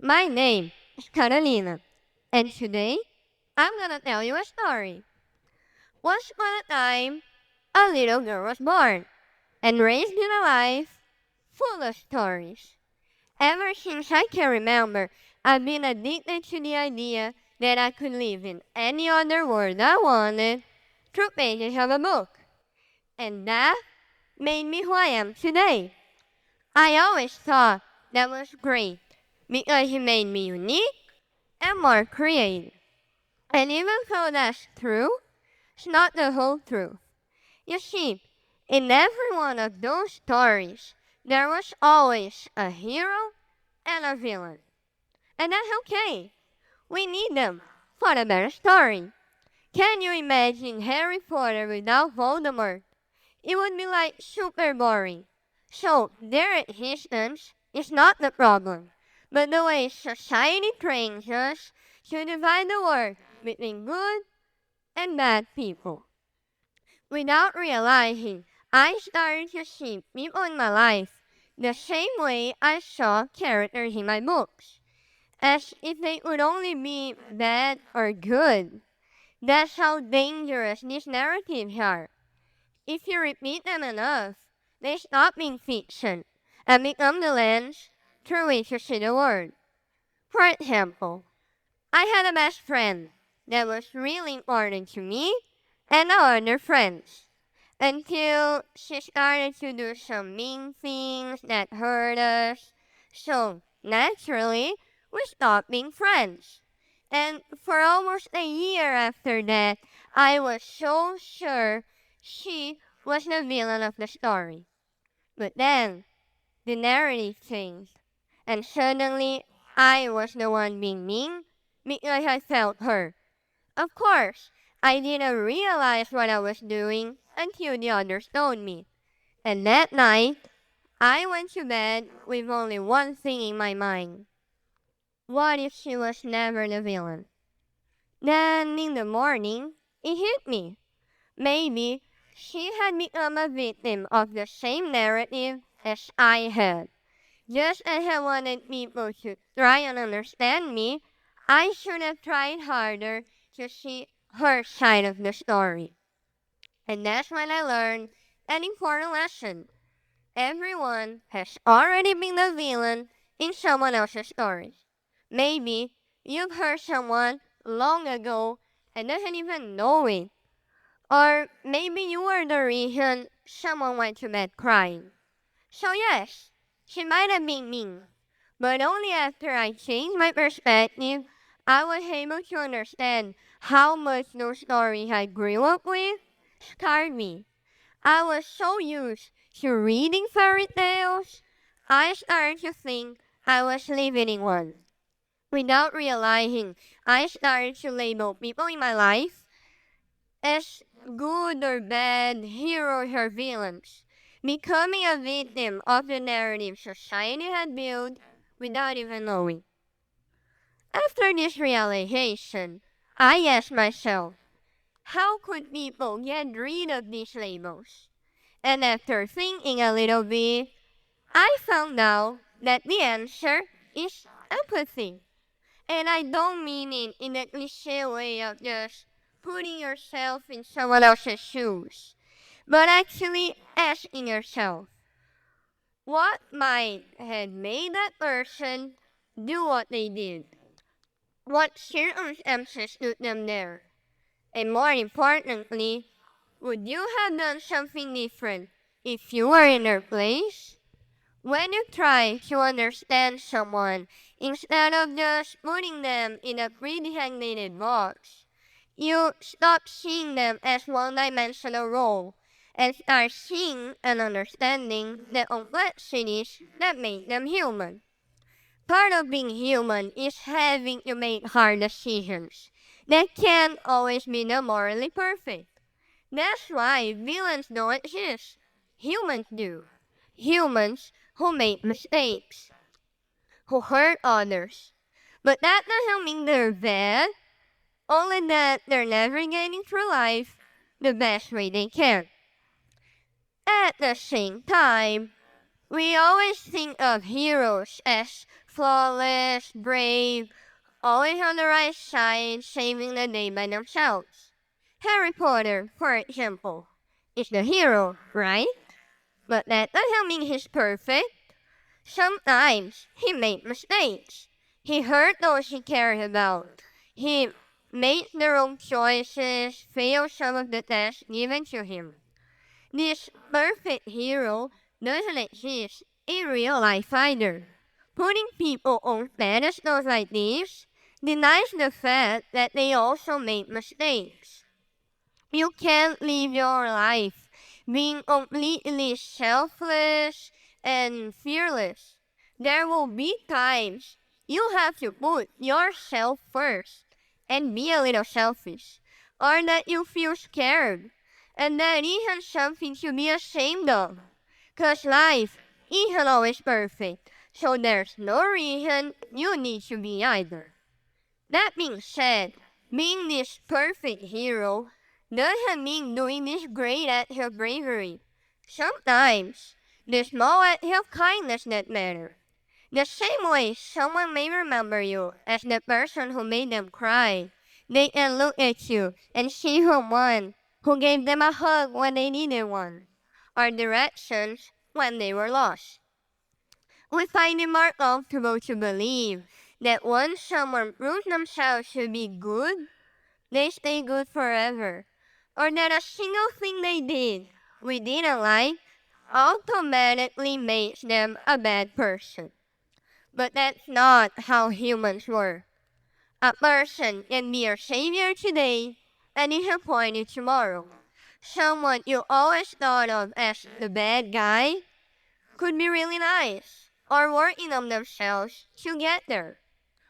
My name is Carolina, and today I'm gonna tell you a story. Once upon a time, a little girl was born and raised in a life full of stories. Ever since I can remember, I've been addicted to the idea that I could live in any other world I wanted through pages of a book. And that made me who I am today. I always thought that was great because it made me unique and more creative. And even though that's true, it's not the whole truth. You see, in every one of those stories, there was always a hero and a villain. And that's okay. We need them for a better story. Can you imagine Harry Potter without Voldemort? It would be like super boring. So, their existence is not the problem, but the way society trains us to divide the world between good and bad people. Without realizing, I started to see people in my life the same way I saw characters in my books, as if they would only be bad or good. That's how dangerous these narratives are. If you repeat them enough, they stop being fiction and become the lens through which you see the world. For example, I had a best friend that was really important to me and our other friends until she started to do some mean things that hurt us. So, naturally, we stopped being friends. And for almost a year after that, I was so sure she was the villain of the story. But then, the narrative changed, and suddenly I was the one being mean because I felt hurt. Of course, I didn't realize what I was doing until the others told me. And that night, I went to bed with only one thing in my mind. What if she was never the villain? Then in the morning, it hit me. Maybe she had become a victim of the same narrative as I had. Just as I wanted people to try and understand me, I should have tried harder to see her side of the story. And that's when I learned an important lesson. Everyone has already been the villain in someone else's story. Maybe you've hurt someone long ago and doesn't even know it. Or maybe you were the reason someone went to bed crying. So yes, she might have been mean, but only after I changed my perspective, I was able to understand how much those stories I grew up with scarred me. I was so used to reading fairy tales, I started to think I was living in one. Without realizing, I started to label people in my life as good or bad, heroes or villains, becoming a victim of the narrative society had built without even knowing. After this realization, I asked myself, how could people get rid of these labels? And after thinking a little bit, I found out that the answer is empathy. And I don't mean it in a cliche way of just putting yourself in someone else's shoes, but actually asking yourself, what might have made that person do what they did? What circumstances put them there? And more importantly, would you have done something different if you were in their place? When you try to understand someone instead of just putting them in a pre-designated box, you stop seeing them as one-dimensional role and start seeing and understanding the complexities that make them human. Part of being human is having to make hard decisions that can't always be the morally perfect. That's why villains don't exist. Humans do. Humans who make mistakes, who hurt others. But that doesn't mean they're bad, only that they're navigating through life the best way they can. At the same time, we always think of heroes as flawless, brave, always on the right side, saving the day by themselves. Harry Potter, for example, is the hero, right? But that doesn't mean he's perfect. Sometimes he made mistakes. He hurt those he cared about. He made the wrong choices, failed some of the tests given to him. This perfect hero doesn't exist in real life either. Putting people on pedestals like this denies the fact that they also made mistakes. You can't live your life being completely selfless and fearless. There will be times you have to put yourself first and be a little selfish, or that you feel scared, and that isn't something to be ashamed of, cause life isn't always perfect, so there's no reason you need to be either. That being said, being this perfect hero doesn't mean doing this great act of bravery. Sometimes, the small act of kindness that matter. The same way someone may remember you as the person who made them cry, they can look at you and see someone who gave them a hug when they needed one, or directions when they were lost. We find it more comfortable to believe that once someone proves themselves to be good, they stay good forever, or that a single thing they did we didn't like automatically makes them a bad person. But that's not how humans work. A person can be your savior today and disappointed tomorrow. Someone you always thought of as the bad guy could be really nice or working on themselves to get there.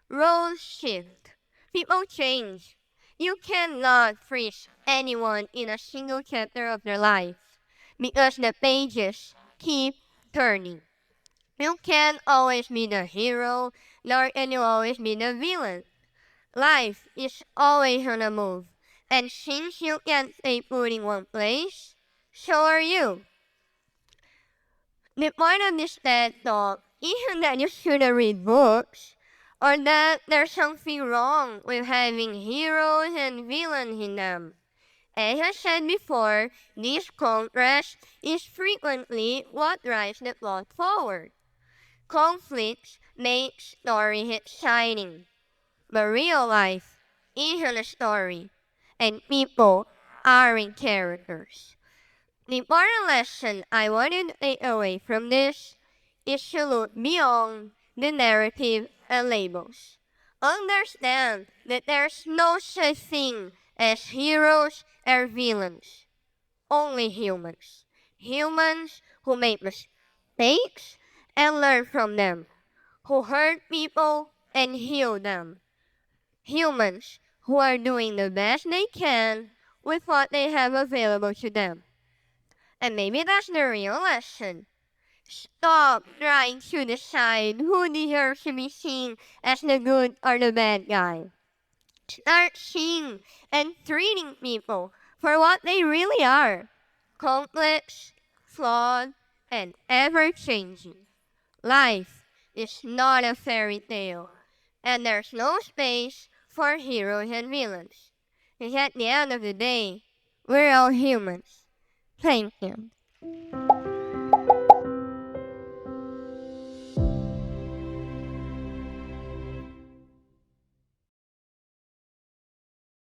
Roles shift. People change. You cannot freeze anyone in a single chapter of their life because the pages keep turning. You can't always be the hero, nor can you always be the villain. Life is always on the move, and since you can't stay put in one place, so are you. The point of this TED Talk isn't that you shouldn't read books, or that there's something wrong with having heroes and villains in them. As I said before, this contrast is frequently what drives the plot forward. Conflicts make stories exciting, but real life isn't a story, and people aren't characters. The important lesson I want you to take away from this is to look beyond the narrative and labels. Understand that there's no such thing as heroes or villains, only humans. Humans who make mistakes and learn from them, who hurt people and heal them. Humans who are doing the best they can with what they have available to them. And maybe that's the real lesson. Stop trying to decide who deserves to be seen as the good or the bad guy. Start seeing and treating people for what they really are. Complex, flawed, and ever-changing. Life is not a fairy tale, and there's no space for heroes and villains. Because at the end of the day, we're all humans. Thank you.